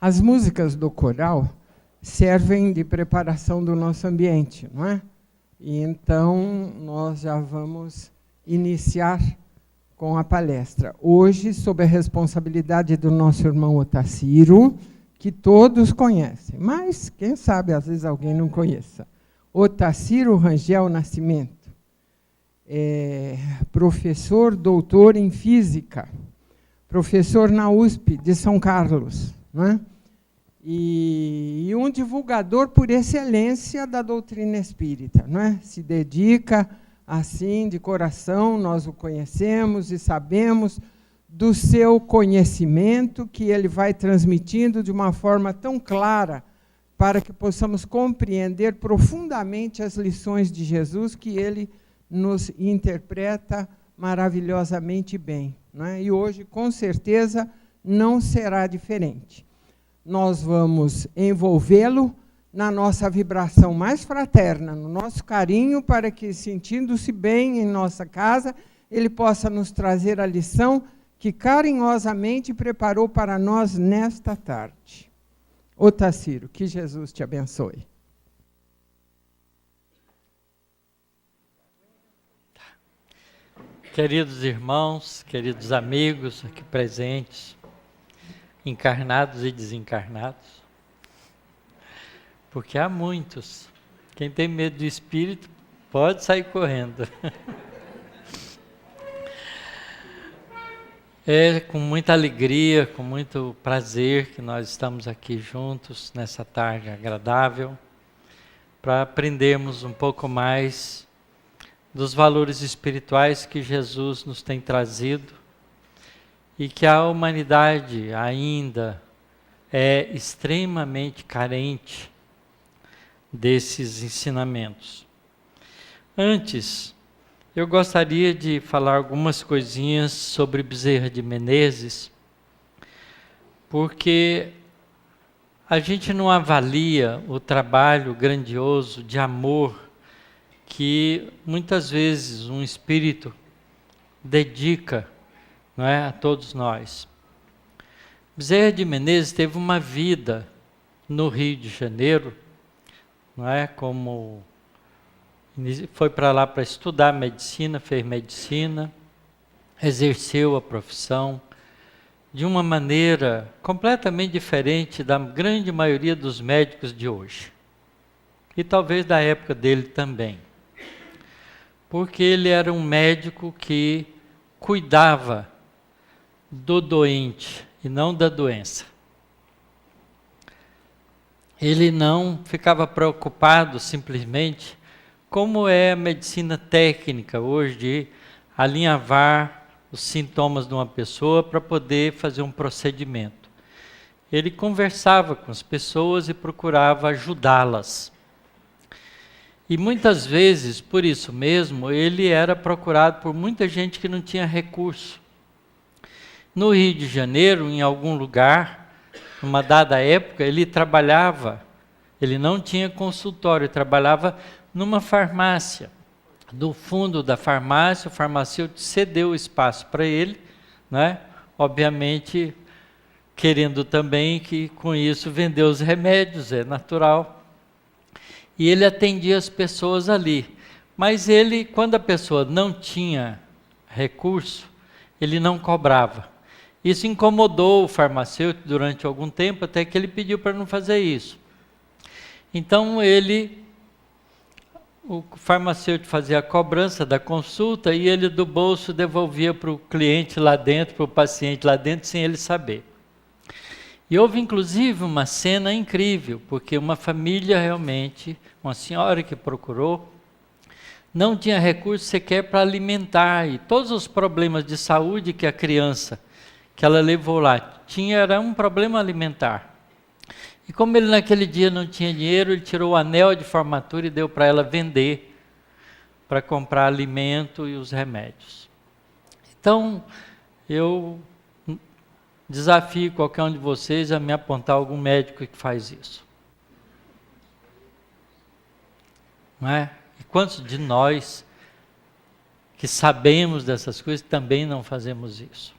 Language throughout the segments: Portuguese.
As músicas do coral servem de preparação do nosso ambiente, não é? E então nós já vamos iniciar com a palestra. Hoje, sob a responsabilidade do nosso irmão Otacílio, que todos conhecem, mas quem sabe às vezes alguém não conheça. Otacílio Rangel Nascimento, professor doutor em física, professor na USP de São Carlos, não é? E um divulgador por excelência da doutrina espírita, não é? Se dedica assim de coração, nós o conhecemos e sabemos do seu conhecimento que ele vai transmitindo de uma forma tão clara para que possamos compreender profundamente as lições de Jesus que ele nos interpreta maravilhosamente bem, não é? E hoje, com certeza, não será diferente. Nós vamos envolvê-lo na nossa vibração mais fraterna, no nosso carinho, para que, sentindo-se bem em nossa casa, ele possa nos trazer a lição que carinhosamente preparou para nós nesta tarde. Otacílio, que Jesus te abençoe. Queridos irmãos, queridos amigos aqui presentes, encarnados e desencarnados, porque há muitos. Quem tem medo do espírito pode sair correndo. É com muita alegria, com muito prazer que nós estamos aqui juntos nessa tarde agradável para aprendermos um pouco mais dos valores espirituais que Jesus nos tem trazido e que a humanidade ainda é extremamente carente desses ensinamentos. Antes, eu gostaria de falar algumas coisinhas sobre Bezerra de Menezes, porque a gente não avalia o trabalho grandioso de amor que muitas vezes um espírito dedica, não é, a todos nós. Bezerra de Menezes teve uma vida no Rio de Janeiro, não é, como foi para lá para estudar medicina, fez medicina, exerceu a profissão de uma maneira completamente diferente da grande maioria dos médicos de hoje. E talvez da época dele também. Porque ele era um médico que cuidava do doente e não da doença. Ele não ficava preocupado simplesmente como é a medicina técnica hoje de alinhavar os sintomas de uma pessoa para poder fazer um procedimento. Ele conversava com as pessoas e procurava ajudá-las. E muitas vezes, por isso mesmo, ele era procurado por muita gente que não tinha recurso. No Rio de Janeiro, em algum lugar, numa dada época, ele trabalhava, ele não tinha consultório, ele trabalhava numa farmácia. Do fundo da farmácia, o farmacêutico cedeu o espaço para ele, né? Obviamente, querendo também que com isso vender os remédios, é natural. E ele atendia as pessoas ali. Mas ele, quando a pessoa não tinha recurso, ele não cobrava. Isso incomodou o farmacêutico durante algum tempo, até que ele pediu para não fazer isso. Então o farmacêutico fazia a cobrança da consulta e ele do bolso devolvia para o cliente lá dentro, para o paciente lá dentro, sem ele saber. E houve inclusive uma cena incrível, porque uma família realmente, uma senhora que procurou, não tinha recurso sequer para alimentar, e todos os problemas de saúde que a criança que ela levou lá tinha era um problema alimentar. E como ele naquele dia não tinha dinheiro, ele tirou o anel de formatura e deu para ela vender, para comprar alimento e os remédios. Então, eu desafio qualquer um de vocês a me apontar algum médico que faz isso. Não é? E quantos de nós que sabemos dessas coisas também não fazemos isso?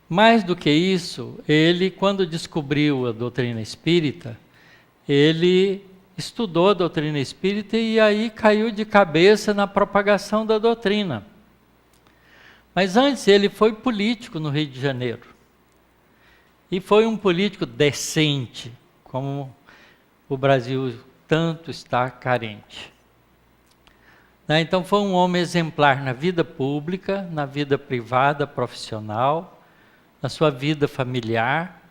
Mais do que isso, ele, quando descobriu a doutrina espírita, ele estudou a doutrina espírita e aí caiu de cabeça na propagação da doutrina. Mas antes ele foi político no Rio de Janeiro. E foi um político decente, como o Brasil tanto está carente. Então foi um homem exemplar na vida pública, na vida privada, profissional, na sua vida familiar.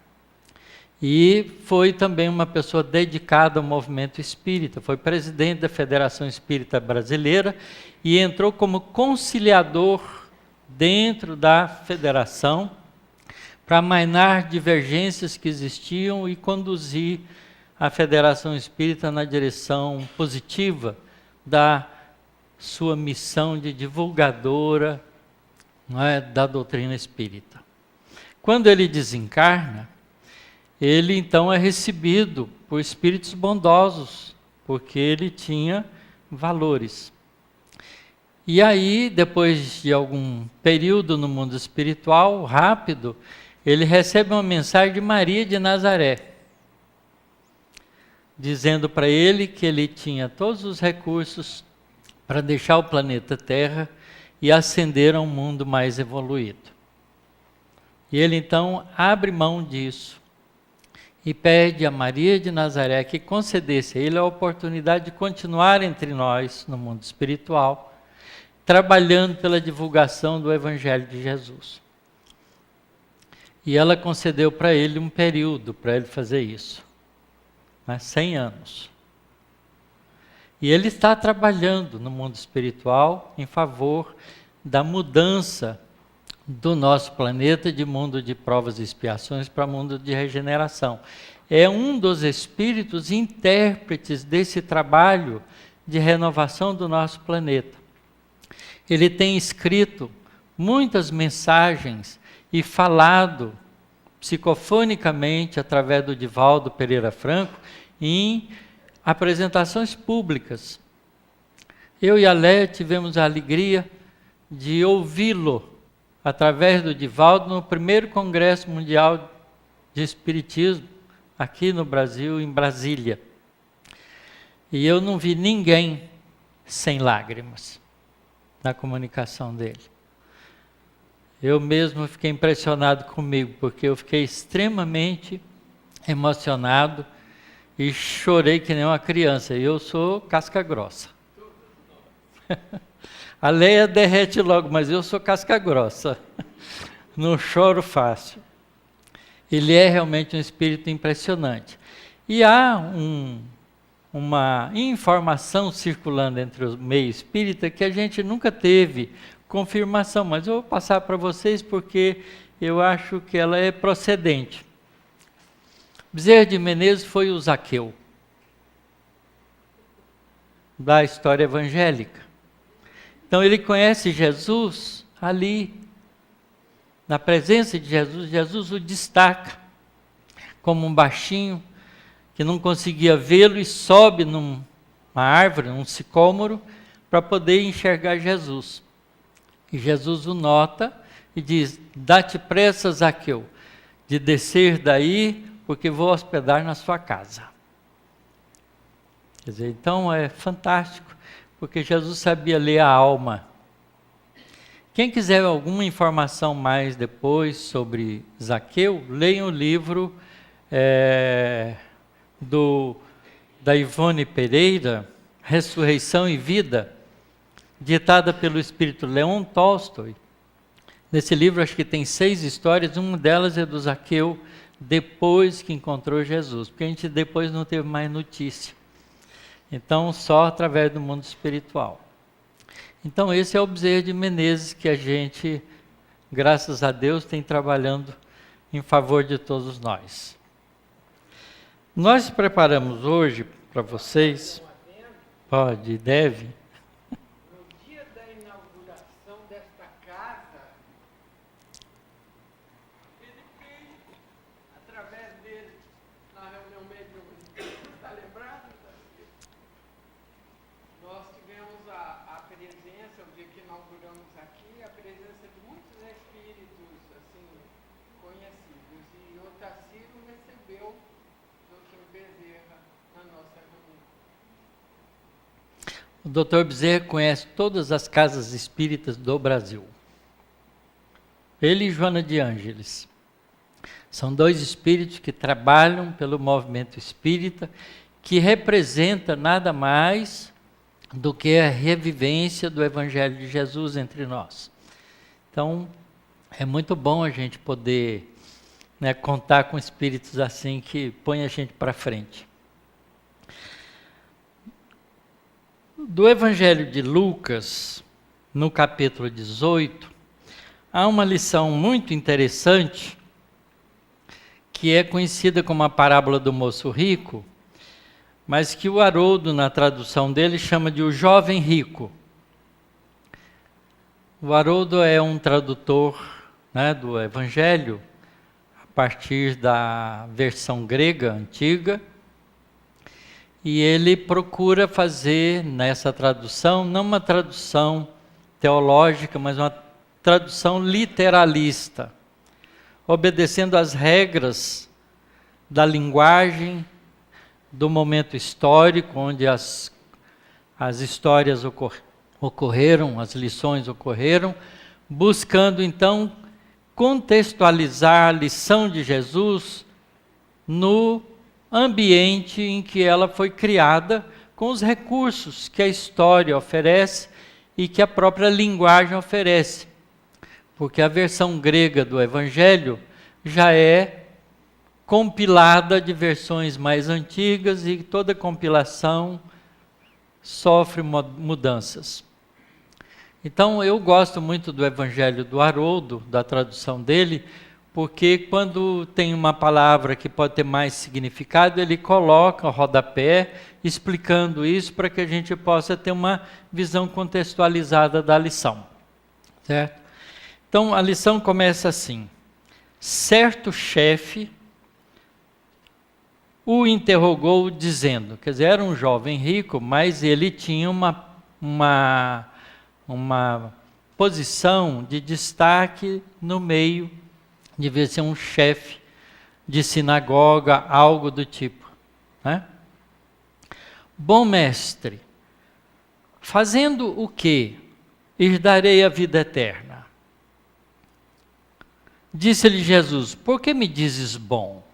E foi também uma pessoa dedicada ao movimento espírita. Foi presidente da Federação Espírita Brasileira e entrou como conciliador dentro da federação para amainar divergências que existiam e conduzir a Federação Espírita na direção positiva da sua missão de divulgadora, não é, da doutrina espírita. Quando ele desencarna, ele então é recebido por espíritos bondosos, porque ele tinha valores. E aí, depois de algum período no mundo espiritual, rápido, ele recebe uma mensagem de Maria de Nazaré, dizendo para ele que ele tinha todos os recursos para deixar o planeta Terra e ascender a um mundo mais evoluído. E ele então abre mão disso e pede a Maria de Nazaré que concedesse a ele a oportunidade de continuar entre nós no mundo espiritual, trabalhando pela divulgação do Evangelho de Jesus. E ela concedeu para ele um período para ele fazer isso, 100 anos. E ele está trabalhando no mundo espiritual em favor da mudança do nosso planeta de mundo de provas e expiações para mundo de regeneração. É um dos espíritos intérpretes desse trabalho de renovação do nosso planeta. Ele tem escrito muitas mensagens e falado psicofonicamente através do Divaldo Pereira Franco em apresentações públicas. Eu e a Léa tivemos a alegria de ouvi-lo através do Divaldo no primeiro Congresso Mundial de Espiritismo aqui no Brasil, em Brasília. E eu não vi ninguém sem lágrimas na comunicação dele. Eu mesmo fiquei impressionado comigo, porque eu fiquei extremamente emocionado e chorei que nem uma criança. E eu sou casca grossa. A Leia derrete logo, mas eu sou casca grossa. Não choro fácil. Ele é realmente um espírito impressionante. E há uma informação circulando entre o meio espírita que a gente nunca teve confirmação, mas eu vou passar para vocês porque eu acho que ela é procedente. Bezerra de Menezes foi o Zaqueu da história evangélica. Então ele conhece Jesus ali, na presença de Jesus. Jesus o destaca como um baixinho que não conseguia vê-lo e sobe numa árvore, num sicômoro, para poder enxergar Jesus. E Jesus o nota e diz: dá-te pressa, Zaqueu, de descer daí, porque vou hospedar na sua casa. Quer dizer, então é fantástico, porque Jesus sabia ler a alma. Quem quiser alguma informação mais depois sobre Zaqueu, leia o livro da Ivone Pereira, Ressurreição e Vida, ditada pelo espírito Leon Tolstói. Nesse livro acho que tem 6 histórias, uma delas é do Zaqueu, depois que encontrou Jesus, porque a gente depois não teve mais notícia. Então, só através do mundo espiritual. Então, esse é o Bezerra de Menezes que a gente, graças a Deus, tem trabalhando em favor de todos nós. Nós preparamos hoje para vocês, pode, deve. No dia da inauguração desta casa, ele fez, através dele, na reunião mediúnica, está lembrado? Nós tivemos a presença, o dia que inauguramos aqui, a presença de muitos espíritos, assim, O Dr. Bezerra conhece todas as casas espíritas do Brasil. Ele e Joana de Ângeles. São dois espíritos que trabalham pelo movimento espírita, que representa nada mais do que a revivência do Evangelho de Jesus entre nós. Então, é muito bom a gente poder, né, contar com espíritos assim que põem a gente para frente. Do Evangelho de Lucas, no capítulo 18, há uma lição muito interessante, que é conhecida como a parábola do moço rico, mas que o Haroldo, na tradução dele, chama de o jovem rico. O Haroldo é um tradutor, né, do Evangelho, a partir da versão grega antiga, e ele procura fazer nessa tradução, não uma tradução teológica, mas uma tradução literalista, obedecendo às regras da linguagem, do momento histórico, onde as histórias ocorreram, as lições ocorreram, buscando então contextualizar a lição de Jesus no ambiente em que ela foi criada, com os recursos que a história oferece e que a própria linguagem oferece. Porque a versão grega do Evangelho já é compilada de versões mais antigas e toda compilação sofre mudanças. Então, eu gosto muito do Evangelho do Haroldo, da tradução dele, porque quando tem uma palavra que pode ter mais significado, ele coloca o rodapé explicando isso para que a gente possa ter uma visão contextualizada da lição. Certo? Então, a lição começa assim: certo chefe o interrogou dizendo, quer dizer, era um jovem rico, mas ele tinha uma posição de destaque no meio, devia ser um chefe de sinagoga, algo do tipo, né? Bom mestre, fazendo o quê? Herdarei a vida eterna. Disse-lhe Jesus, por que me dizes bom?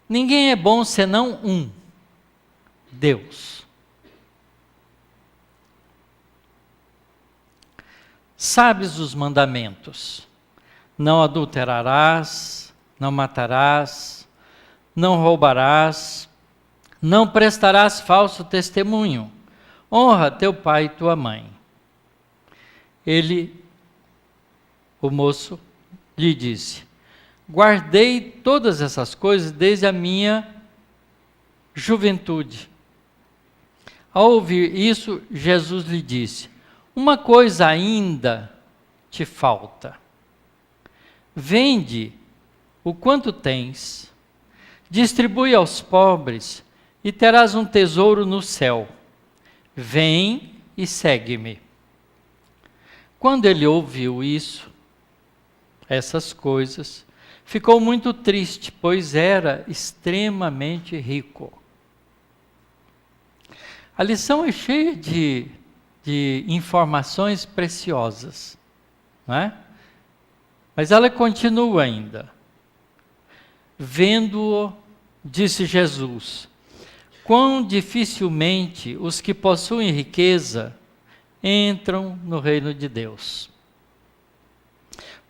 Ninguém é bom senão um, Deus. Sabes os mandamentos: não adulterarás, não matarás, não roubarás, não prestarás falso testemunho, honra teu pai e tua mãe. O moço, lhe disse, guardei todas essas coisas desde a minha juventude. Ao ouvir isso, Jesus lhe disse, uma coisa ainda te falta. Vende o quanto tens, distribui aos pobres e terás um tesouro no céu. Vem e segue-me. Quando ele ouviu essas coisas, ficou muito triste, pois era extremamente rico. A lição é cheia de informações preciosas, não é? Mas ela continua ainda. Vendo-o, disse Jesus, quão dificilmente os que possuem riqueza entram no reino de Deus.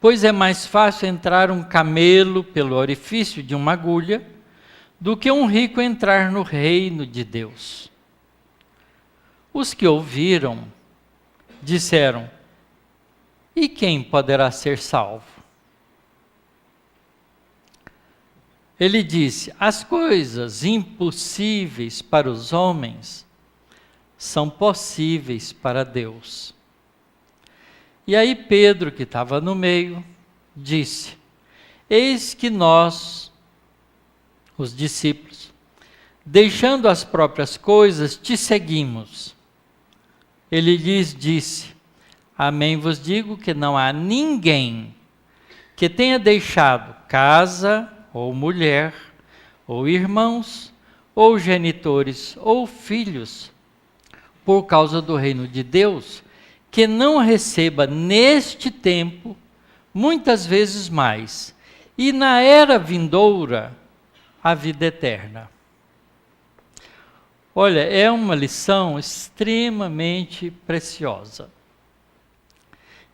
Pois é mais fácil entrar um camelo pelo orifício de uma agulha do que um rico entrar no reino de Deus. Os que ouviram disseram, e quem poderá ser salvo? Ele disse, as coisas impossíveis para os homens são possíveis para Deus. E aí Pedro, que estava no meio, disse, eis que nós, os discípulos, deixando as próprias coisas, te seguimos. Ele lhes disse, amém vos digo que não há ninguém que tenha deixado casa, ou mulher, ou irmãos, ou genitores, ou filhos, por causa do reino de Deus, que não receba neste tempo, muitas vezes mais, e na era vindoura, a vida eterna. Olha, é uma lição extremamente preciosa.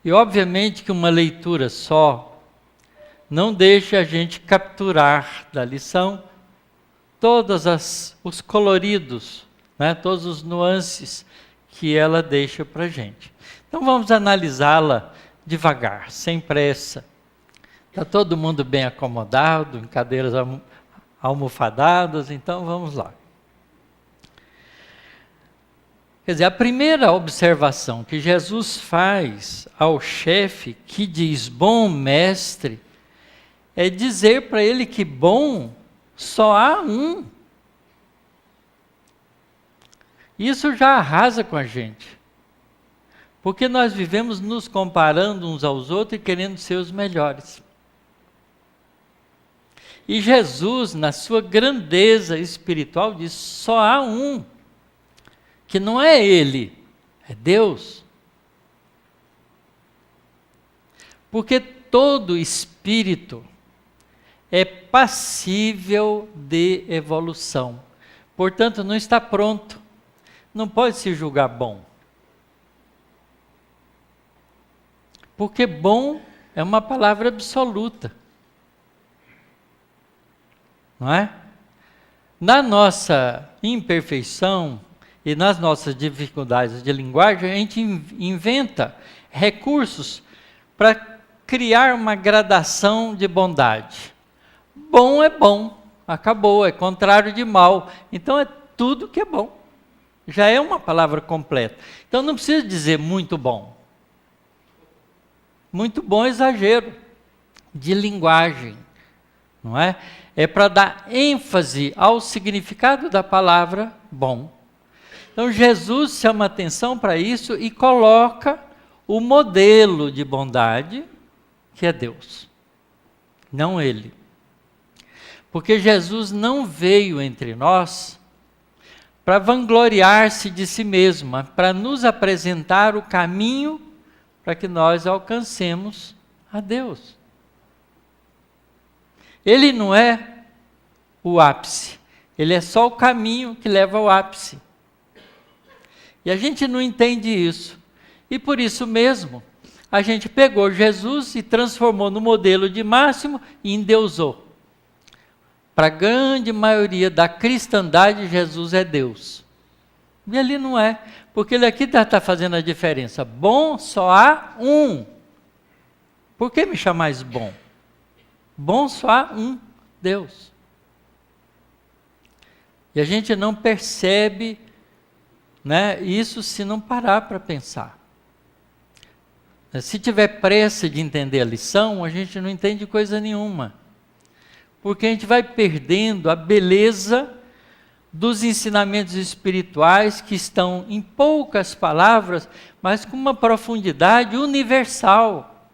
E obviamente que uma leitura só não deixa a gente capturar da lição todos os coloridos, né, todos os nuances que ela deixa para a gente. Então vamos analisá-la devagar, sem pressa. Está todo mundo bem acomodado, em cadeiras almofadadas, então vamos lá. Quer dizer, a primeira observação que Jesus faz ao chefe que diz bom mestre, é dizer para ele que bom só há um. Isso já arrasa com a gente. Porque nós vivemos nos comparando uns aos outros e querendo ser os melhores. E Jesus, na sua grandeza espiritual, diz: só há um, que não é Ele, é Deus. Porque todo espírito é passível de evolução. Portanto, não está pronto. Não pode se julgar bom. Porque bom é uma palavra absoluta. Não é? Na nossa imperfeição e nas nossas dificuldades de linguagem, a gente inventa recursos para criar uma gradação de bondade. Bom é bom, acabou, é contrário de mal. Então é tudo que é bom. Já é uma palavra completa. Então não precisa dizer muito bom. Muito bom é exagero de linguagem, não é? É para dar ênfase ao significado da palavra bom. Então Jesus chama atenção para isso e coloca o modelo de bondade, que é Deus, não ele. Porque Jesus não veio entre nós para vangloriar-se de si mesmo, mas para nos apresentar o caminho para que nós alcancemos a Deus. Ele não é o ápice, ele é só o caminho que leva ao ápice. E a gente não entende isso. E por isso mesmo, a gente pegou Jesus e transformou no modelo de máximo e endeusou. Para a grande maioria da cristandade, Jesus é Deus. E ele não é, porque ele aqui está fazendo a diferença. Bom só há um. Por que me chamais bom? Bom só há um, Deus. E a gente não percebe, né, isso se não parar para pensar. Se tiver pressa de entender a lição, a gente não entende coisa nenhuma. Porque a gente vai perdendo a beleza dos ensinamentos espirituais que estão em poucas palavras, mas com uma profundidade universal.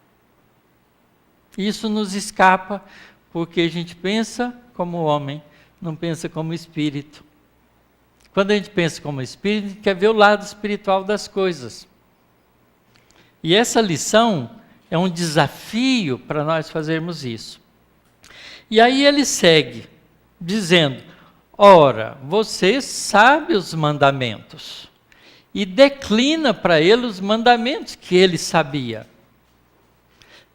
Isso nos escapa, porque a gente pensa como homem, não pensa como espírito. Quando a gente pensa como espírito, a gente quer ver o lado espiritual das coisas. E essa lição é um desafio para nós fazermos isso. E aí ele segue, dizendo: ora, você sabe os mandamentos. E declina para ele os mandamentos que ele sabia.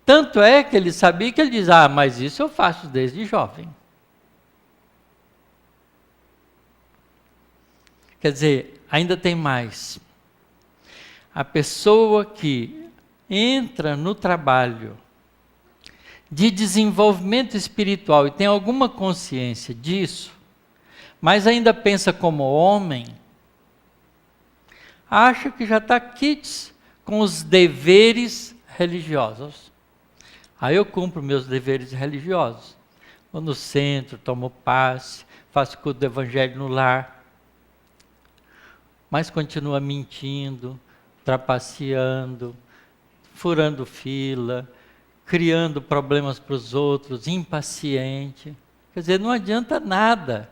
Tanto é que ele sabia que ele diz: ah, mas isso eu faço desde jovem. Quer dizer, ainda tem mais. A pessoa que entra no trabalho de desenvolvimento espiritual e tem alguma consciência disso, mas ainda pensa como homem, acha que já está quites com os deveres religiosos. Aí eu cumpro meus deveres religiosos. Vou no centro, tomo passe, faço culto do evangelho no lar, mas continua mentindo, trapaceando, furando fila, criando problemas para os outros, impaciente. Quer dizer, não adianta nada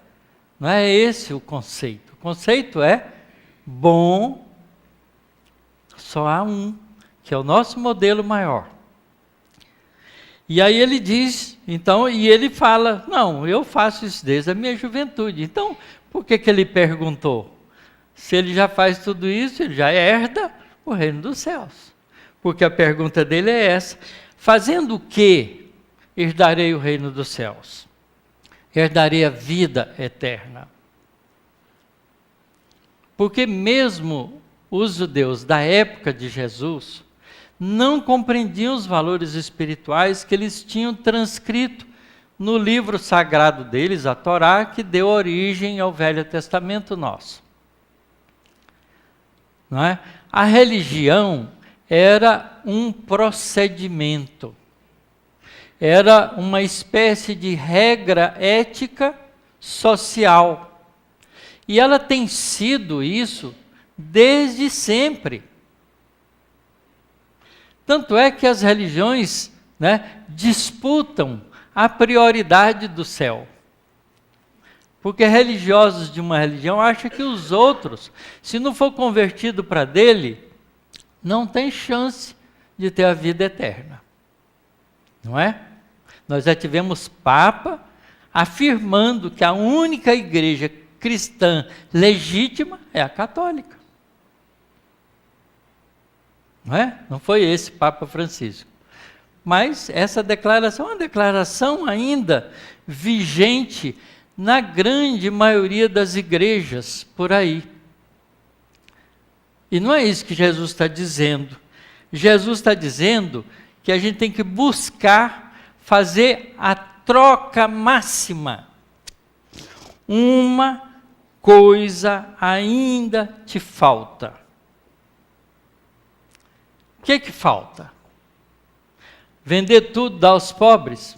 Não é esse o conceito. O conceito é bom, só há um, que é o nosso modelo maior. E aí ele diz, então, e ele fala, não, eu faço isso desde a minha juventude. Então, por que ele perguntou? Se ele já faz tudo isso, ele já herda o reino dos céus. Porque a pergunta dele é essa: fazendo o que herdarei o reino dos céus? Herdarei a vida eterna. Porque mesmo os judeus da época de Jesus não compreendiam os valores espirituais que eles tinham transcrito no livro sagrado deles, a Torá, que deu origem ao Velho Testamento nosso. Não é? A religião era um procedimento, era uma espécie de regra ética social. E ela tem sido isso desde sempre. Tanto é que as religiões, né, disputam a prioridade do céu. Porque religiosos de uma religião acham que os outros, se não for convertido para dele, não tem chance de ter a vida eterna. Não é? Nós já tivemos Papa afirmando que a única igreja cristã legítima é a católica. Não é? Não foi esse Papa Francisco. Mas essa declaração é uma declaração ainda vigente na grande maioria das igrejas por aí. E não é isso que Jesus está dizendo. Jesus está dizendo que a gente tem que buscar fazer a troca máxima. Uma coisa ainda te falta. O que falta? Vender tudo, dar aos pobres?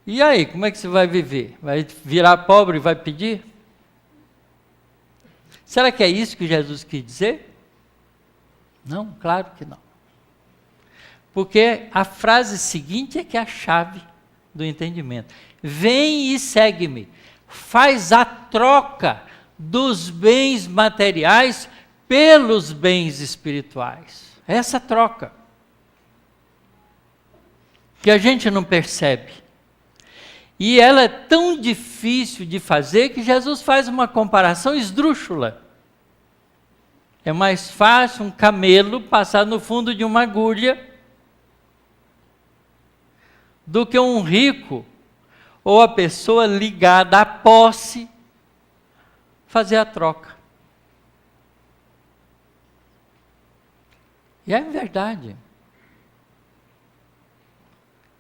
E aí, como é que você vai viver? Vai virar pobre e vai pedir? Será que é isso que Jesus quis dizer? Não, claro que não. Porque a frase seguinte é que é a chave do entendimento. Vem e segue-me. Faz a troca dos bens materiais pelos bens espirituais. Essa troca. Que a gente não percebe. E ela é tão difícil de fazer que Jesus faz uma comparação esdrúxula. É mais fácil um camelo passar no fundo de uma agulha do que um rico ou a pessoa ligada à posse fazer a troca. E é verdade.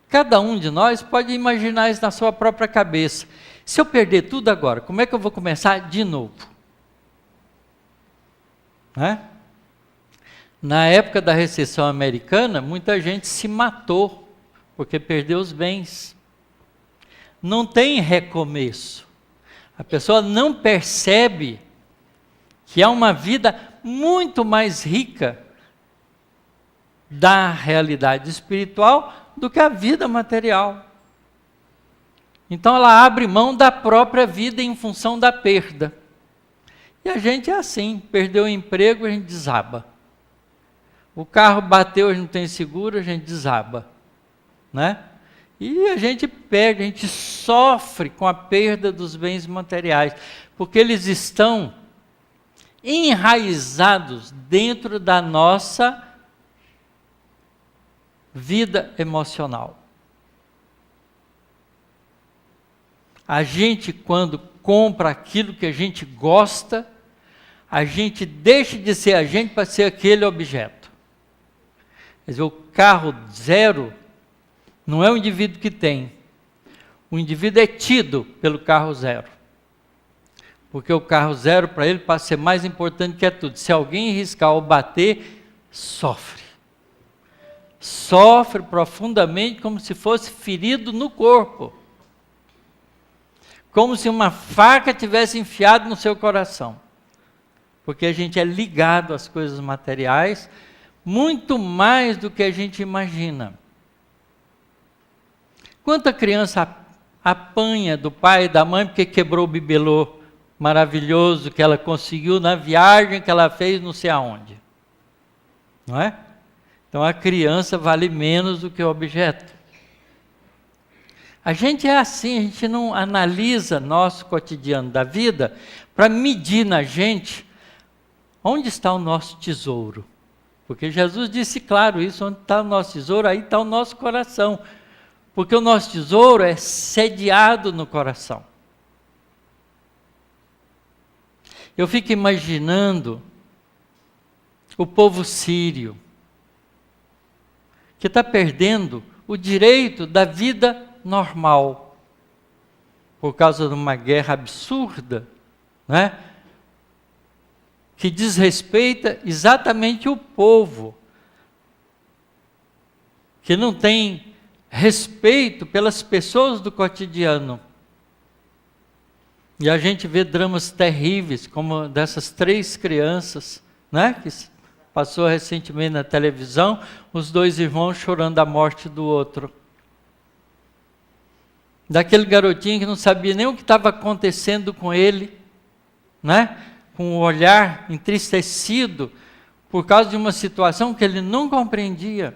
Cada um de nós pode imaginar isso na sua própria cabeça. Se eu perder tudo agora, como é que eu vou começar de novo? Né? Na época da recessão americana, muita gente se matou porque perdeu os bens. Não tem recomeço. A pessoa não percebe que há uma vida muito mais rica da realidade espiritual do que a vida material. Então ela abre mão da própria vida em função da perda. E a gente é assim, perdeu o emprego, a gente desaba. O carro bateu, a gente não tem seguro, a gente desaba. Né? E a gente perde, a gente sofre com a perda dos bens materiais, porque eles estão enraizados dentro da nossa vida emocional. A gente, quando compra aquilo que a gente gosta, a gente deixa de ser a gente para ser aquele objeto. Quer dizer, o carro zero não é o indivíduo que tem. O indivíduo é tido pelo carro zero. Porque o carro zero, para ele, passa a ser mais importante que tudo. Se alguém riscar ou bater, sofre. Sofre profundamente, como se fosse ferido no corpo. Como se uma faca tivesse enfiado no seu coração. Porque a gente é ligado às coisas materiais muito mais do que a gente imagina. Quanta criança apanha do pai e da mãe porque quebrou o bibelô maravilhoso que ela conseguiu na viagem que ela fez não sei aonde. Não é? Então a criança vale menos do que o objeto. A gente é assim, a gente não analisa nosso cotidiano da vida para medir na gente onde está o nosso tesouro. Porque Jesus disse claro isso, onde está o nosso tesouro, aí está o nosso coração. Porque o nosso tesouro é sediado no coração. Eu fico imaginando o povo sírio, que está perdendo o direito da vida normal, por causa de uma guerra absurda, né? Que desrespeita exatamente o povo, que não tem respeito pelas pessoas do cotidiano. E a gente vê dramas terríveis, como dessas 3 crianças, né, que passou recentemente na televisão, os 2 irmãos chorando a morte do outro. Daquele garotinho que não sabia nem o que estava acontecendo com ele, né, com o olhar entristecido por causa de uma situação que ele não compreendia.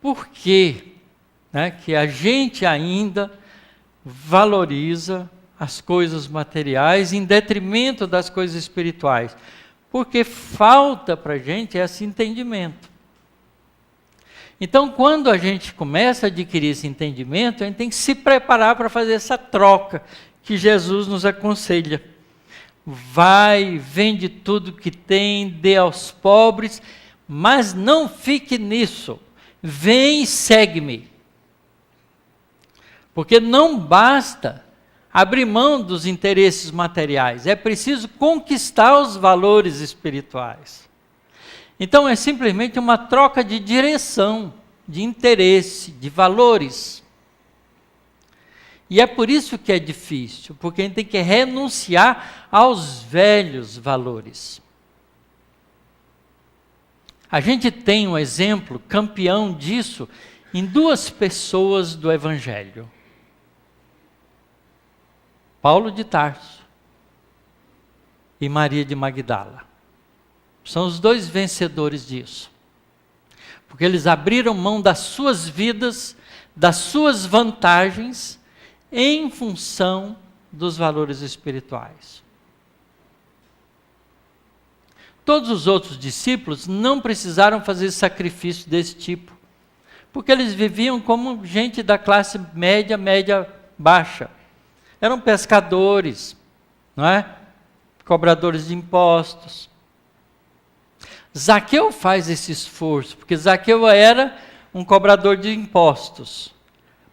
Por quê, né, que a gente ainda valoriza as coisas materiais em detrimento das coisas espirituais? Porque falta para a gente esse entendimento. Então, quando a gente começa a adquirir esse entendimento, a gente tem que se preparar para fazer essa troca que Jesus nos aconselha. Vai, vende tudo que tem, dê aos pobres, mas não fique nisso. Vem e segue-me. Porque não basta abrir mão dos interesses materiais, é preciso conquistar os valores espirituais. Então é simplesmente uma troca de direção, de interesse, de valores. E é por isso que é difícil, porque a gente tem que renunciar aos velhos valores. A gente tem um exemplo campeão disso em 2 pessoas do Evangelho. Paulo de Tarso e Maria de Magdala. São os 2 vencedores disso. Porque eles abriram mão das suas vidas, das suas vantagens, em função dos valores espirituais. Todos os outros discípulos não precisaram fazer sacrifício desse tipo, porque eles viviam como gente da classe média, média baixa. Eram pescadores, não é? Cobradores de impostos. Zaqueu faz esse esforço, porque Zaqueu era um cobrador de impostos,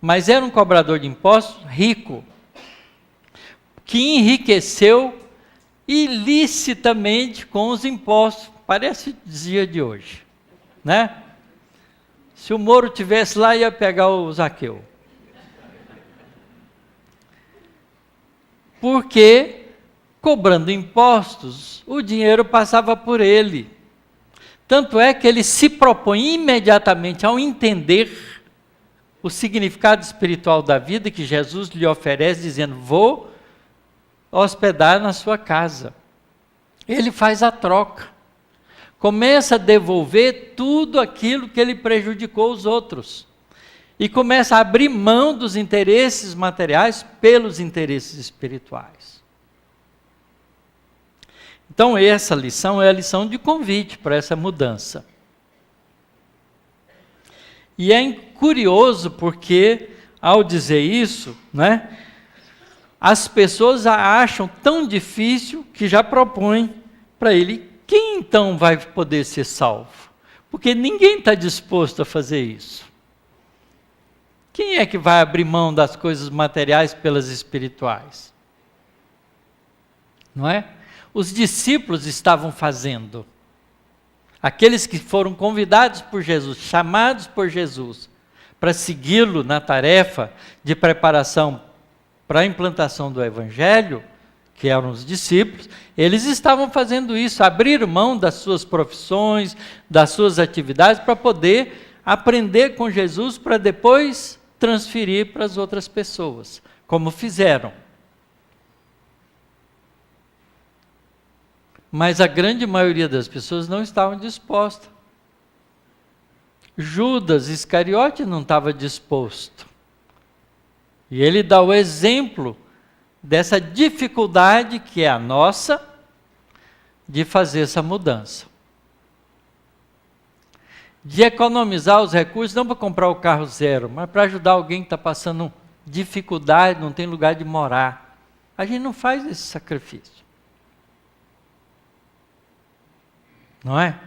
mas era um cobrador de impostos rico, que enriqueceu ilicitamente com os impostos, parece o dia de hoje, né? Se o Moro tivesse lá, ia pegar o Zaqueu. Porque, cobrando impostos, o dinheiro passava por ele. Tanto é que ele se propõe imediatamente, ao entender o significado espiritual da vida que Jesus lhe oferece, dizendo: vou hospedar na sua casa. Ele faz a troca. Começa a devolver tudo aquilo que ele prejudicou os outros. E começa a abrir mão dos interesses materiais pelos interesses espirituais. Então essa lição é a lição de convite para essa mudança. E é curioso porque, ao dizer isso, né, as pessoas a acham tão difícil que já propõem para ele: quem então vai poder ser salvo? Porque ninguém está disposto a fazer isso. Quem é que vai abrir mão das coisas materiais pelas espirituais? Não é? Os discípulos estavam fazendo. Aqueles que foram convidados por Jesus, chamados por Jesus, para segui-lo na tarefa de preparação para a implantação do Evangelho, que eram os discípulos, eles estavam fazendo isso, abriram mão das suas profissões, das suas atividades, para poder aprender com Jesus para depois transferir para as outras pessoas, como fizeram. Mas a grande maioria das pessoas não estavam dispostas. Judas Iscariote não estava disposto. E ele dá o exemplo dessa dificuldade que é a nossa de fazer essa mudança. De economizar os recursos, não para comprar o carro zero, mas para ajudar alguém que está passando dificuldade, não tem lugar de morar. A gente não faz esse sacrifício. Não é?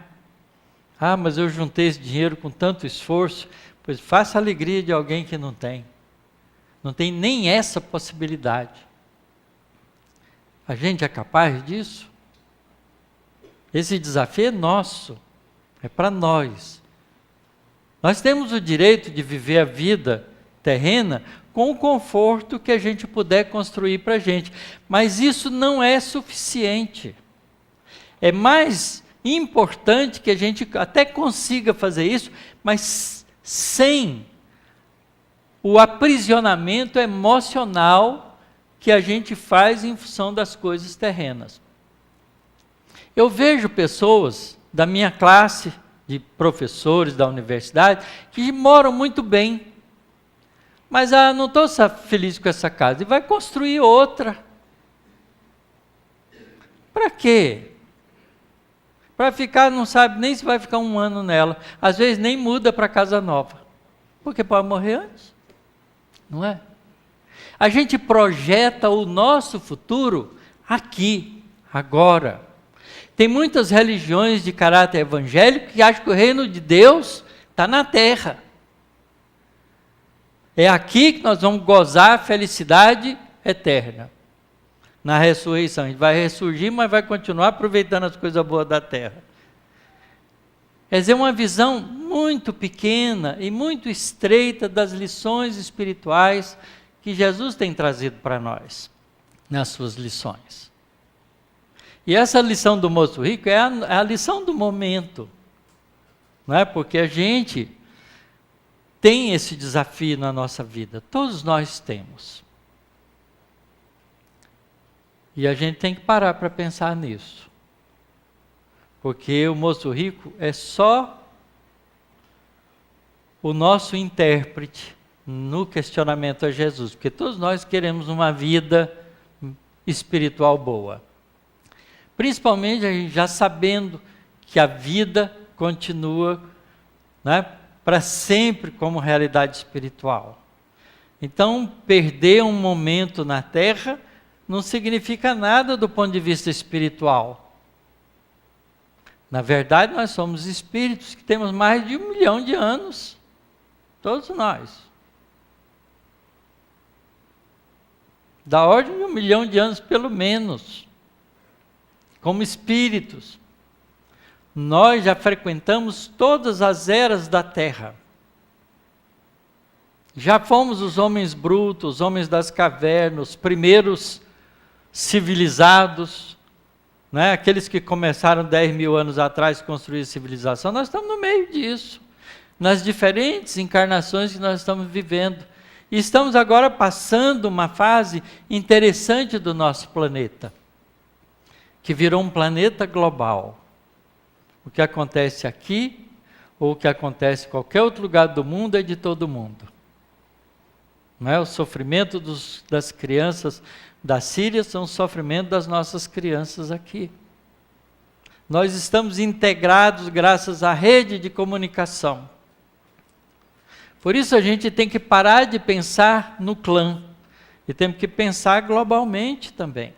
Ah, mas eu juntei esse dinheiro com tanto esforço. Pois faça a alegria de alguém que não tem. Não tem nem essa possibilidade. A gente é capaz disso? Esse desafio é nosso. É para nós. Nós temos o direito de viver a vida terrena com o conforto que a gente puder construir para a gente. Mas isso não é suficiente. É mais importante que a gente até consiga fazer isso, mas sem o aprisionamento emocional que a gente faz em função das coisas terrenas. Eu vejo pessoas da minha classe, de professores da universidade, que moram muito bem, mas não estou feliz com essa casa, e vai construir outra. Para quê? Para ficar, não sabe nem se vai ficar um ano nela, às vezes nem muda para casa nova, porque pode morrer antes, não é? A gente projeta o nosso futuro aqui, agora. Tem muitas religiões de caráter evangélico que acham que o reino de Deus está na terra. É aqui que nós vamos gozar a felicidade eterna. Na ressurreição. A gente vai ressurgir, mas vai continuar aproveitando as coisas boas da terra. Quer dizer, uma visão muito pequena e muito estreita das lições espirituais que Jesus tem trazido para nós, nas suas lições. E essa lição do moço rico é a lição do momento, não é? Porque a gente tem esse desafio na nossa vida, todos nós temos. E a gente tem que parar para pensar nisso, porque o moço rico é só o nosso intérprete no questionamento a Jesus, porque todos nós queremos uma vida espiritual boa. Principalmente a gente já sabendo que a vida continua, né, para sempre como realidade espiritual. Então, perder um momento na Terra não significa nada do ponto de vista espiritual. Na verdade, nós somos espíritos que temos mais de 1 milhão de anos. Todos nós. Da ordem de 1 milhão de anos, pelo menos. Como espíritos, nós já frequentamos todas as eras da Terra. Já fomos os homens brutos, os homens das cavernas, os primeiros civilizados, né? Aqueles que começaram 10 mil anos atrás a construir civilização. Nós estamos no meio disso, nas diferentes encarnações que nós estamos vivendo. E estamos agora passando uma fase interessante do nosso planeta, que virou um planeta global. O que acontece aqui, ou o que acontece em qualquer outro lugar do mundo, é de todo mundo. Não é? O sofrimento das crianças da Síria são o sofrimento das nossas crianças aqui. Nós estamos integrados graças à rede de comunicação. Por isso a gente tem que parar de pensar no clã, e temos que pensar globalmente também.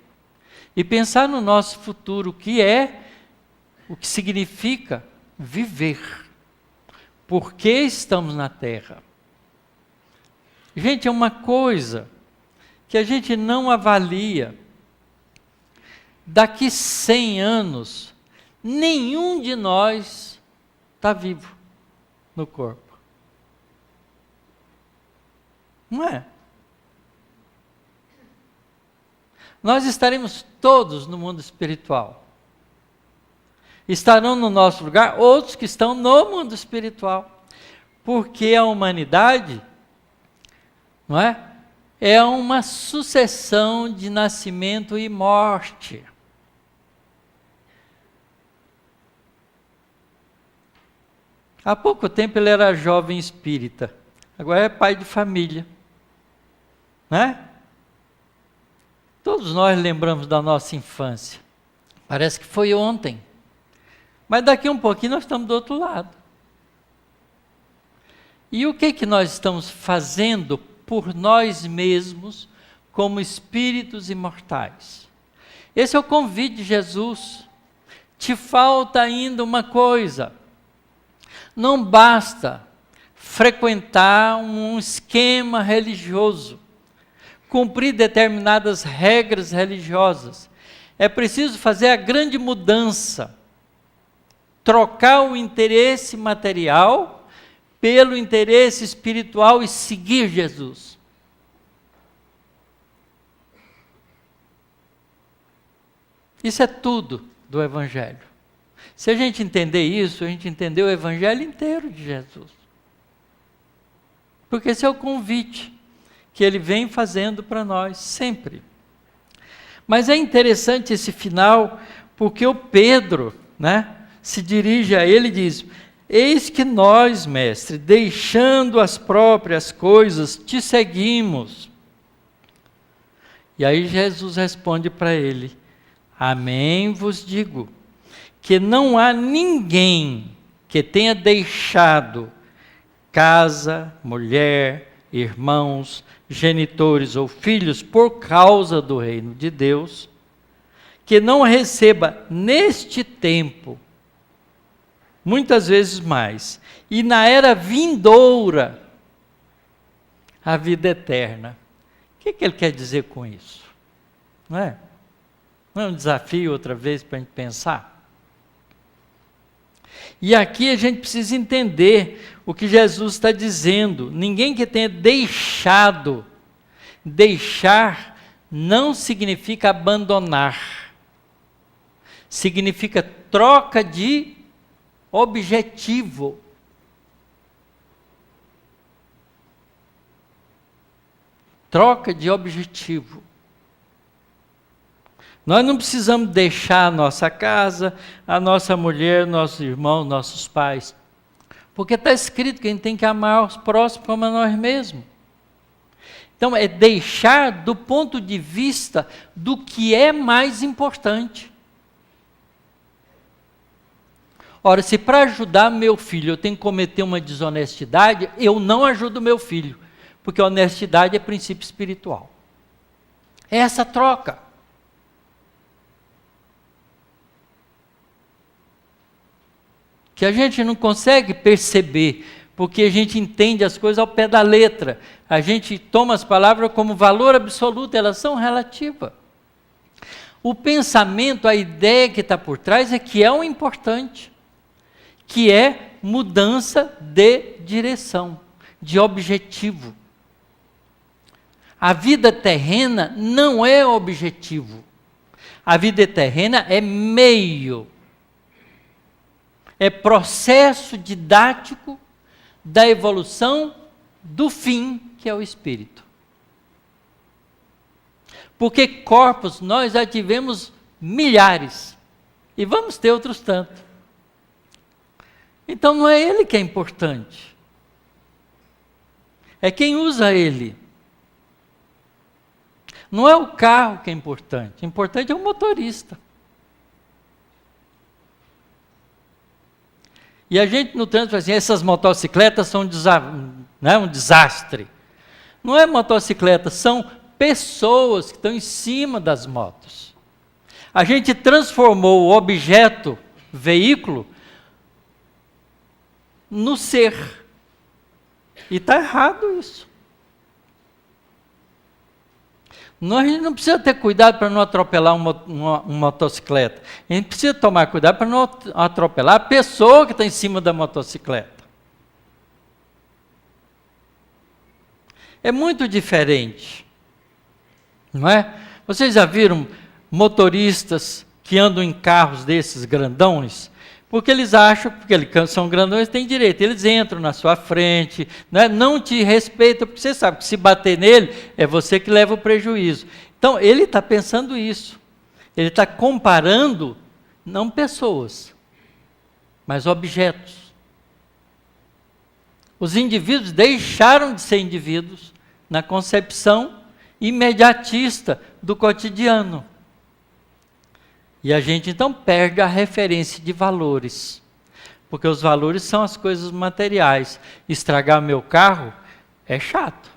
E pensar no nosso futuro, o que significa viver. Por que estamos na Terra? Gente, é uma coisa que a gente não avalia. Daqui 100 anos, nenhum de nós está vivo no corpo. Não é? Nós estaremos todos no mundo espiritual. Estarão no nosso lugar outros que estão no mundo espiritual. Porque a humanidade, não é? É uma sucessão de nascimento e morte. Há pouco tempo ele era jovem espírita, agora é pai de família, né? Todos nós lembramos da nossa infância, parece que foi ontem, mas daqui um pouquinho nós estamos do outro lado. E o que nós estamos fazendo por nós mesmos como espíritos imortais? Esse é o convite de Jesus. Te falta ainda uma coisa. Não basta frequentar um esquema religioso, cumprir determinadas regras religiosas. É preciso fazer a grande mudança, trocar o interesse material pelo interesse espiritual e seguir Jesus. Isso é tudo do Evangelho. Se a gente entender isso, a gente entendeu o Evangelho inteiro de Jesus. Porque esse é o convite que ele vem fazendo para nós, sempre. Mas é interessante esse final, porque o Pedro, né, se dirige a ele e diz: eis que nós, mestre, deixando as próprias coisas, te seguimos. E aí Jesus responde para ele: amém vos digo, que não há ninguém que tenha deixado casa, mulher, irmãos, genitores ou filhos por causa do reino de Deus, que não receba neste tempo, muitas vezes mais, e na era vindoura, a vida eterna. O que ele quer dizer com isso? Não é? Não é um desafio outra vez para a gente pensar? E aqui a gente precisa entender o que Jesus está dizendo. Ninguém que tenha deixado. Deixar não significa abandonar. Significa troca de objetivo. Troca de objetivo. Nós não precisamos deixar a nossa casa, a nossa mulher, nossos irmãos, nossos pais. Porque está escrito que a gente tem que amar os próximos como a nós mesmos. Então, é deixar do ponto de vista do que é mais importante. Ora, se para ajudar meu filho eu tenho que cometer uma desonestidade, eu não ajudo meu filho. Porque a honestidade é princípio espiritual. É essa troca. Que a gente não consegue perceber, porque a gente entende as coisas ao pé da letra. A gente toma as palavras como valor absoluto, elas são relativas. O pensamento, a ideia que está por trás é que é o importante, que é mudança de direção, de objetivo. A vida terrena não é objetivo. A vida terrena é meio. É processo didático da evolução do fim, que é o espírito. Porque corpos nós já tivemos milhares, e vamos ter outros tantos. Então não é ele que é importante, é quem usa ele. Não é o carro que é importante, o importante é o motorista. E a gente no trânsito fala assim, essas motocicletas são um desastre. Não é motocicleta, são pessoas que estão em cima das motos. A gente transformou o objeto, veículo, no ser. E está errado isso. Nós não precisa ter cuidado para não atropelar uma motocicleta. A gente precisa tomar cuidado para não atropelar a pessoa que está em cima da motocicleta. É muito diferente. Não é? Vocês já viram motoristas que andam em carros desses grandões? Porque eles acham, porque eles são grandões, têm direito. Eles entram na sua frente, né? Não te respeitam, porque você sabe que se bater nele, é você que leva o prejuízo. Então, ele está pensando isso. Ele está comparando, não pessoas, mas objetos. Os indivíduos deixaram de ser indivíduos na concepção imediatista do cotidiano. E a gente então perde a referência de valores, porque os valores são as coisas materiais. Estragar meu carro é chato,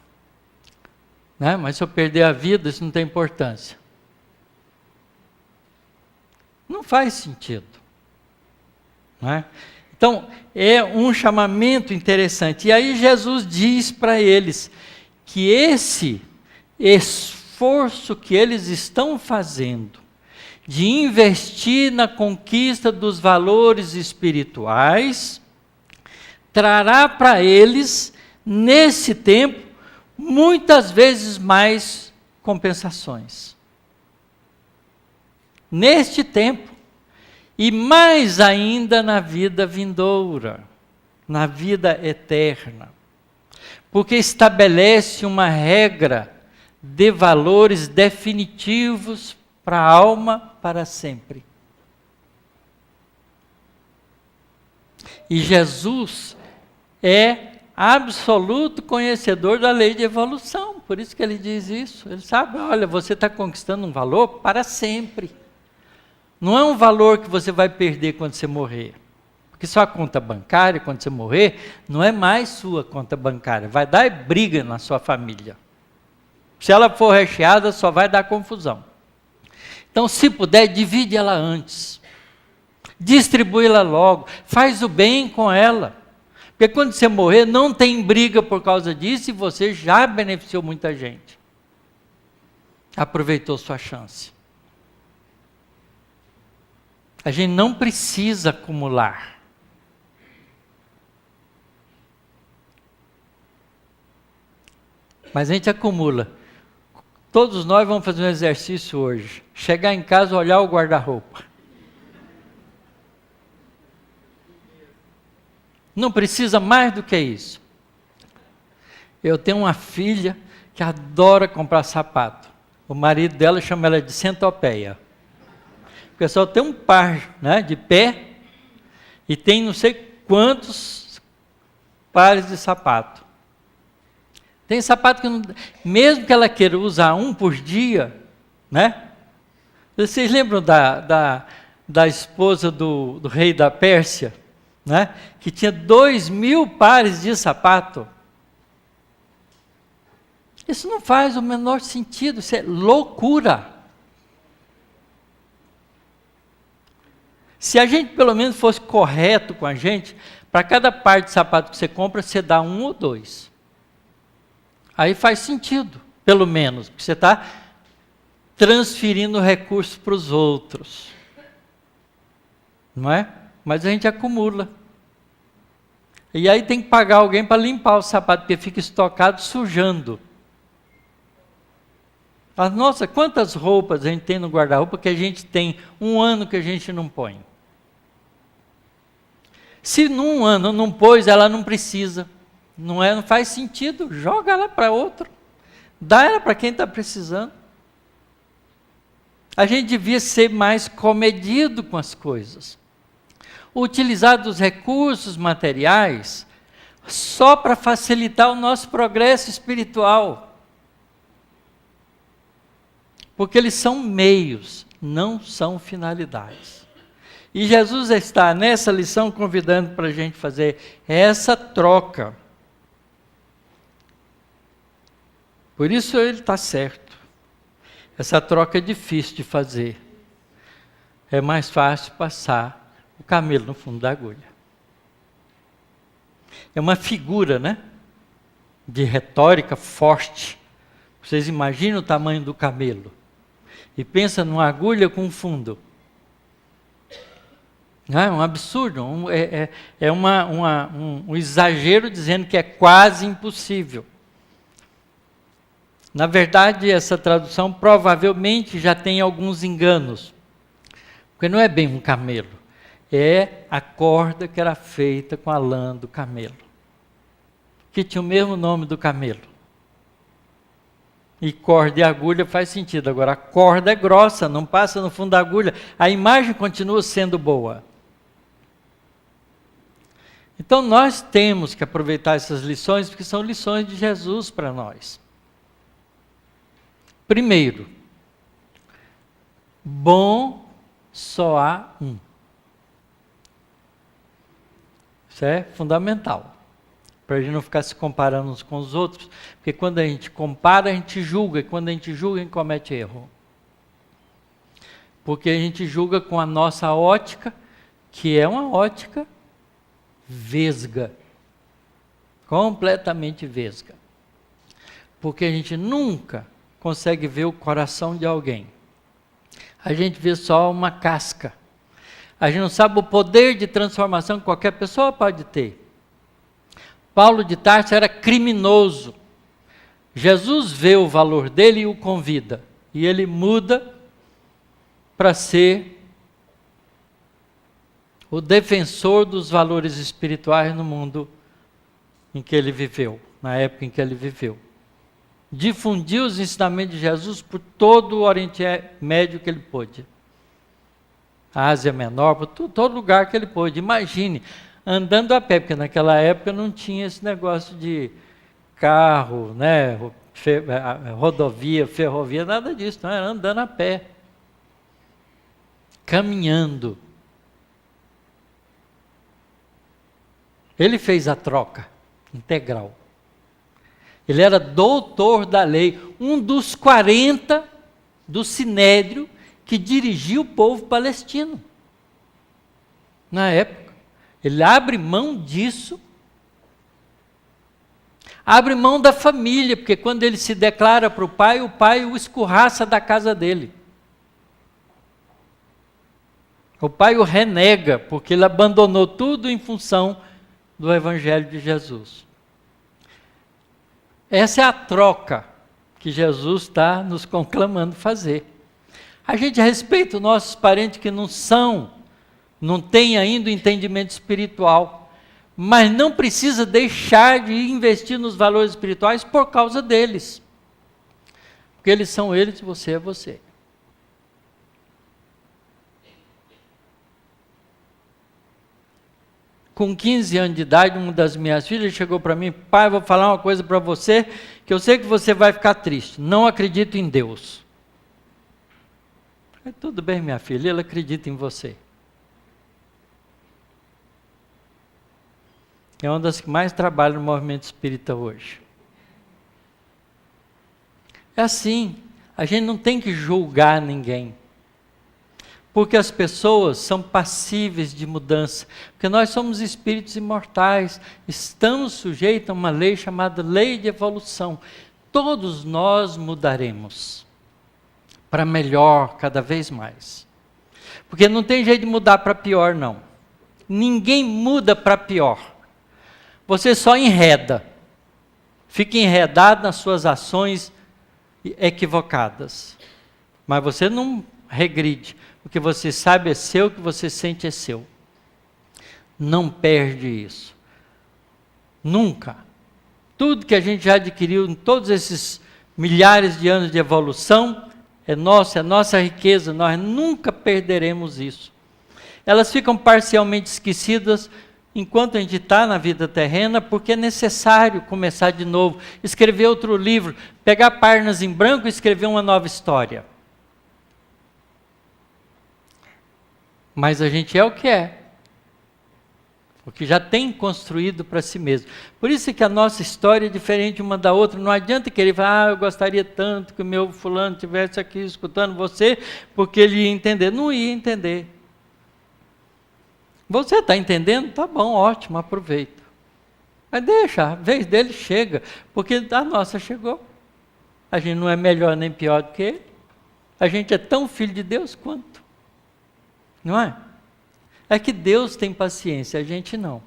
né? Mas se eu perder a vida, isso não tem importância. Não faz sentido, não é? Então, é um chamamento interessante. E aí Jesus diz para eles que esse esforço que eles estão fazendo de investir na conquista dos valores espirituais, trará para eles, nesse tempo, muitas vezes mais compensações. Neste tempo, e mais ainda na vida vindoura, na vida eterna, porque estabelece uma regra de valores definitivos para a alma para sempre. E Jesus é absoluto conhecedor da lei de evolução, por isso que ele diz isso. Ele sabe, olha, você está conquistando um valor para sempre. Não é um valor que você vai perder quando você morrer. Porque sua conta bancária, quando você morrer, não é mais sua conta bancária. Vai dar briga na sua família. Se ela for recheada, só vai dar confusão. Então, se puder, divide ela antes. Distribui-la logo. Faz o bem com ela. Porque quando você morrer, não tem briga por causa disso e você já beneficiou muita gente. Aproveitou sua chance. A gente não precisa acumular. Mas a gente acumula. Todos nós vamos fazer um exercício hoje. Chegar em casa, olhar o guarda-roupa. Não precisa mais do que isso. Eu tenho uma filha que adora comprar sapato. O marido dela chama ela de centopeia. Porque só tem um par, né, de pé e tem não sei quantos pares de sapato. Tem sapato que, não, mesmo que ela queira usar um por dia, né? Vocês lembram da esposa do rei da Pérsia, né? Que tinha 2.000 pares de sapato? Isso não faz o menor sentido, isso é loucura. Se a gente pelo menos fosse correto com a gente, para cada par de sapato que você compra, você dá 1 ou 2. Aí faz sentido, pelo menos, porque você está transferindo recursos para os outros. Não é? Mas a gente acumula. E aí tem que pagar alguém para limpar o sapato, porque fica estocado sujando. Nossa, quantas roupas a gente tem no guarda-roupa que a gente tem 1 ano que a gente não põe? Se num ano não pôs, ela não precisa. Não faz sentido, joga ela para outro. Dá ela para quem está precisando. A gente devia ser mais comedido com as coisas. Utilizar dos recursos materiais só para facilitar o nosso progresso espiritual. Porque eles são meios, não são finalidades. E Jesus está nessa lição convidando para a gente fazer essa troca. Por isso ele está certo. Essa troca é difícil de fazer. É mais fácil passar o camelo no fundo da agulha. É uma figura, né, de retórica forte. Vocês imaginam o tamanho do camelo. E pensa numa agulha com fundo. É um absurdo, um exagero dizendo que é quase impossível. Na verdade, essa tradução provavelmente já tem alguns enganos, porque não é bem um camelo, é a corda que era feita com a lã do camelo, que tinha o mesmo nome do camelo. E corda e agulha faz sentido. Agora, a corda é grossa, não passa no fundo da agulha. A imagem continua sendo boa. Então, nós temos que aproveitar essas lições, porque são lições de Jesus para nós. Primeiro, bom só há um. Isso é fundamental, para a gente não ficar se comparando uns com os outros, porque quando a gente compara, a gente julga, e quando a gente julga, a gente comete erro. Porque a gente julga com a nossa ótica, que é uma ótica vesga, completamente vesga. Porque a gente nunca consegue ver o coração de alguém. A gente vê só uma casca. A gente não sabe o poder de transformação que qualquer pessoa pode ter. Paulo de Tarso era criminoso. Jesus vê o valor dele e o convida. E ele muda para ser o defensor dos valores espirituais no mundo em que ele viveu, na época em que ele viveu. Difundiu os ensinamentos de Jesus por todo o Oriente Médio que ele pôde. A Ásia Menor, por todo lugar que ele pôde. Imagine, andando a pé, porque naquela época não tinha esse negócio de carro, né, rodovia, ferrovia, nada disso, não, era andando a pé, caminhando. Ele fez a troca integral. Ele era doutor da lei, um dos 40 do Sinédrio que dirigia o povo palestino. Na época, ele abre mão disso, abre mão da família, porque quando ele se declara para o pai o escorraça da casa dele. O pai o renega, porque ele abandonou tudo em função do Evangelho de Jesus. Essa é a troca que Jesus está nos conclamando fazer. A gente respeita os nossos parentes que não têm ainda o entendimento espiritual, mas não precisa deixar de investir nos valores espirituais por causa deles. Porque eles são eles, você é você. Com 15 anos de idade, uma das minhas filhas chegou para mim: pai, vou falar uma coisa para você, que eu sei que você vai ficar triste. Não acredito em Deus. Falei, tudo bem, minha filha, ele acredita em você. É uma das que mais trabalha no movimento espírita hoje. É assim, a gente não tem que julgar ninguém. Porque as pessoas são passíveis de mudança. Porque nós somos espíritos imortais. Estamos sujeitos a uma lei chamada lei de evolução. Todos nós mudaremos. Para melhor, cada vez mais. Porque não tem jeito de mudar para pior, não. Ninguém muda para pior. Você só enreda. Fica enredado nas suas ações equivocadas. Mas você não regride. O que você sabe é seu, o que você sente é seu. Não perde isso. Nunca. Tudo que a gente já adquiriu em todos esses milhares de anos de evolução é nossa riqueza, nós nunca perderemos isso. Elas ficam parcialmente esquecidas enquanto a gente está na vida terrena, porque é necessário começar de novo, escrever outro livro, pegar páginas em branco e escrever uma nova história. Mas a gente é o que é. O que já tem construído para si mesmo. Por isso que a nossa história é diferente uma da outra. Não adianta querer falar, eu gostaria tanto que o meu fulano estivesse aqui escutando você, porque ele ia entender. Não ia entender. Você está entendendo? Tá bom, ótimo, aproveita. Mas deixa, a vez dele chega, porque a nossa chegou. A gente não é melhor nem pior do que ele. A gente é tão filho de Deus quanto. Não é? É que Deus tem paciência, a gente não.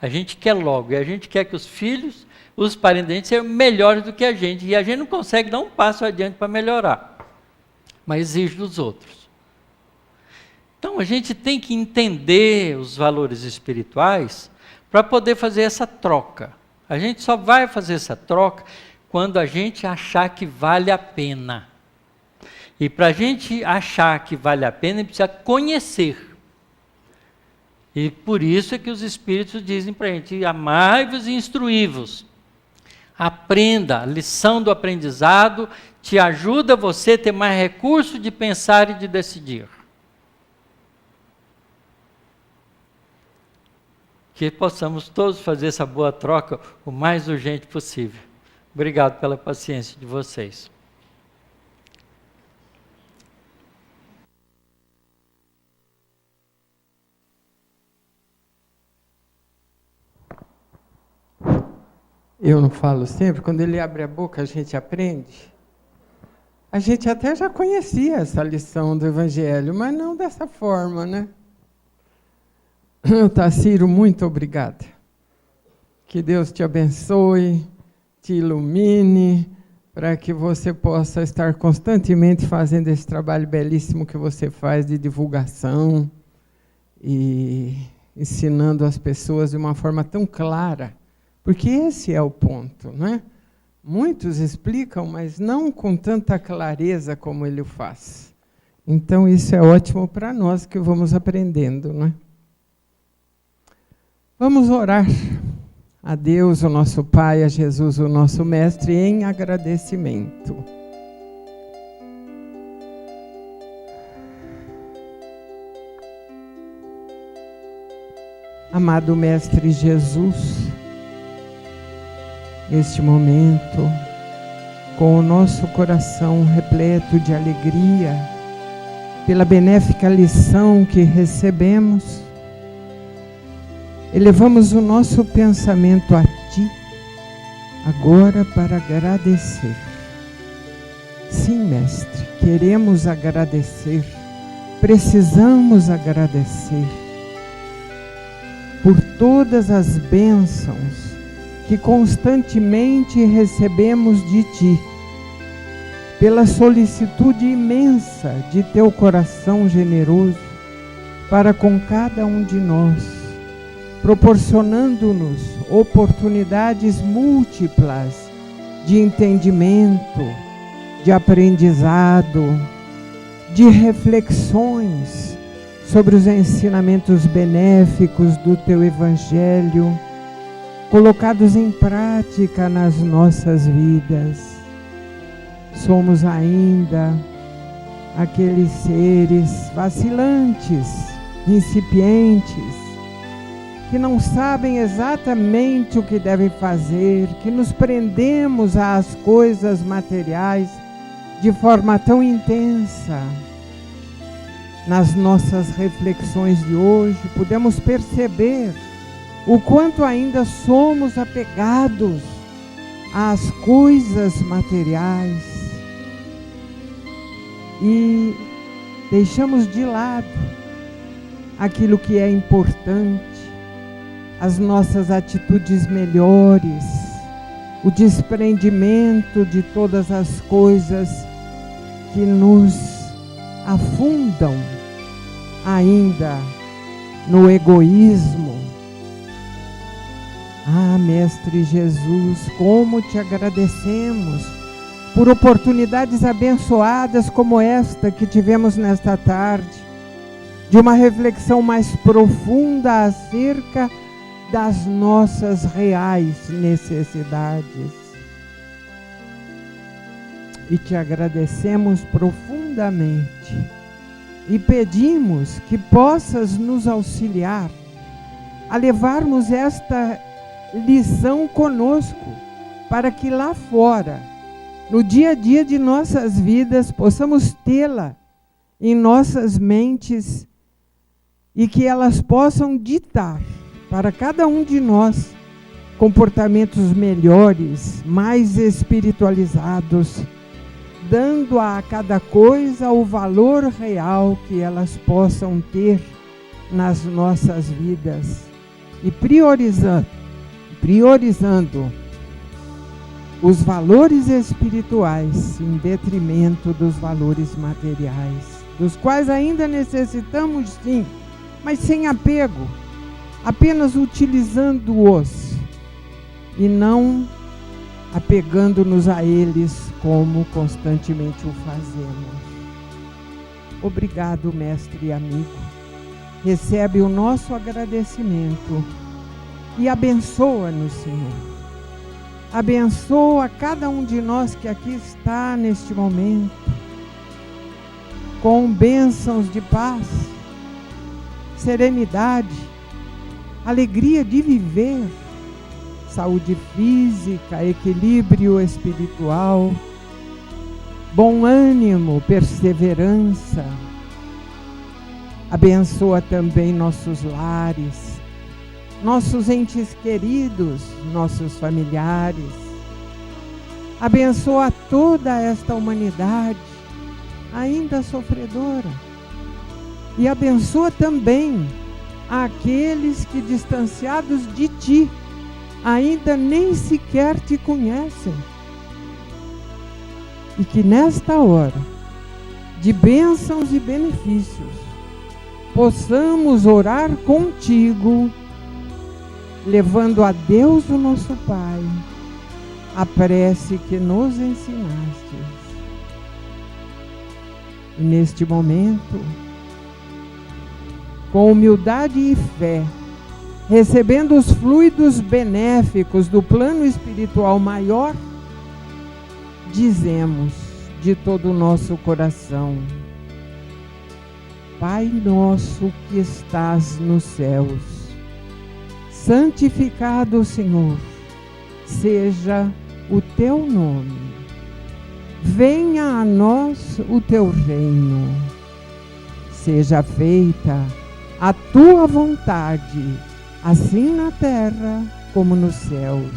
A gente quer logo, e a gente quer que os filhos, os parentes da gente sejam melhores do que a gente, e a gente não consegue dar um passo adiante para melhorar, mas exige dos outros. Então a gente tem que entender os valores espirituais para poder fazer essa troca. A gente só vai fazer essa troca quando a gente achar que vale a pena. E para a gente achar que vale a pena, precisa conhecer. E por isso é que os Espíritos dizem para a gente: amai-vos e instruí-vos. Aprenda, a lição do aprendizado te ajuda você a ter mais recurso de pensar e de decidir. Que possamos todos fazer essa boa troca o mais urgente possível. Obrigado pela paciência de vocês. Eu não falo sempre, quando ele abre a boca a gente aprende. A gente até já conhecia essa lição do Evangelho, mas não dessa forma, né? Tacírio, muito obrigada. Que Deus te abençoe, te ilumine, para que você possa estar constantemente fazendo esse trabalho belíssimo que você faz de divulgação e ensinando as pessoas de uma forma tão clara. Porque esse é o ponto, né? Muitos explicam, mas não com tanta clareza como ele o faz. Então, isso é ótimo para nós que vamos aprendendo, né? Vamos orar a Deus, o nosso Pai, a Jesus, o nosso Mestre, em agradecimento. Amado Mestre Jesus, neste momento, com o nosso coração repleto de alegria, pela benéfica lição que recebemos, elevamos o nosso pensamento a Ti, agora para agradecer. Sim, Mestre, queremos agradecer, precisamos agradecer por todas as bênçãos que constantemente recebemos de Ti, pela solicitude imensa de Teu coração generoso para com cada um de nós, proporcionando-nos oportunidades múltiplas de entendimento, de aprendizado, de reflexões sobre os ensinamentos benéficos do Teu Evangelho, colocados em prática nas nossas vidas. Somos ainda aqueles seres vacilantes, incipientes, que não sabem exatamente o que devem fazer, que nos prendemos às coisas materiais de forma tão intensa. Nas nossas reflexões de hoje, podemos perceber o quanto ainda somos apegados às coisas materiais e deixamos de lado aquilo que é importante, as nossas atitudes melhores, o desprendimento de todas as coisas que nos afundam ainda no egoísmo. Ah, Mestre Jesus, como te agradecemos por oportunidades abençoadas como esta que tivemos nesta tarde, de uma reflexão mais profunda acerca das nossas reais necessidades. E te agradecemos profundamente e pedimos que possas nos auxiliar a levarmos esta lição conosco, para que lá fora, no dia a dia de nossas vidas, possamos tê-la em nossas mentes e que elas possam ditar para cada um de nós comportamentos melhores, mais espiritualizados, dando a cada coisa o valor real que elas possam ter nas nossas vidas e priorizando os valores espirituais em detrimento dos valores materiais. dos quais ainda necessitamos sim, mas sem apego, apenas utilizando-os e não apegando-nos a eles como constantemente o fazemos. Obrigado, mestre e amigo. Recebe o nosso agradecimento e abençoa-nos, Senhor. Abençoa cada um de nós que aqui está neste momento, com bênçãos de paz, serenidade, alegria de viver, saúde física, equilíbrio espiritual, bom ânimo, perseverança. Abençoa também nossos lares, nossos entes queridos, nossos familiares. Abençoa toda esta humanidade, ainda sofredora. E abençoa também aqueles que, distanciados de Ti, ainda nem sequer Te conhecem. E que nesta hora de bênçãos e benefícios possamos orar contigo, levando a Deus, o nosso Pai, a prece que nos ensinaste. E neste momento, com humildade e fé, recebendo os fluidos benéficos do plano espiritual maior, dizemos de todo o nosso coração: Pai nosso que estás nos céus, santificado, Senhor, seja o teu nome. Venha a nós o teu reino. Seja feita a tua vontade, assim na terra como nos céus.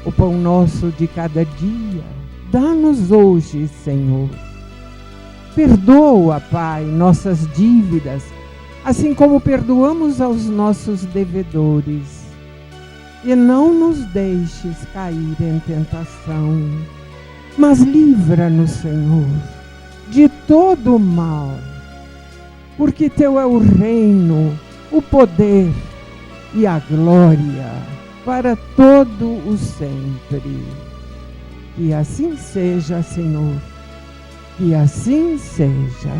O pão nosso de cada dia, dá-nos hoje, Senhor. Perdoa, Pai, nossas dívidas, assim como perdoamos aos nossos devedores. E não nos deixes cair em tentação, mas livra-nos, Senhor, de todo o mal. Porque teu é o reino, o poder e a glória para todo o sempre. Que assim seja, Senhor. Que assim seja.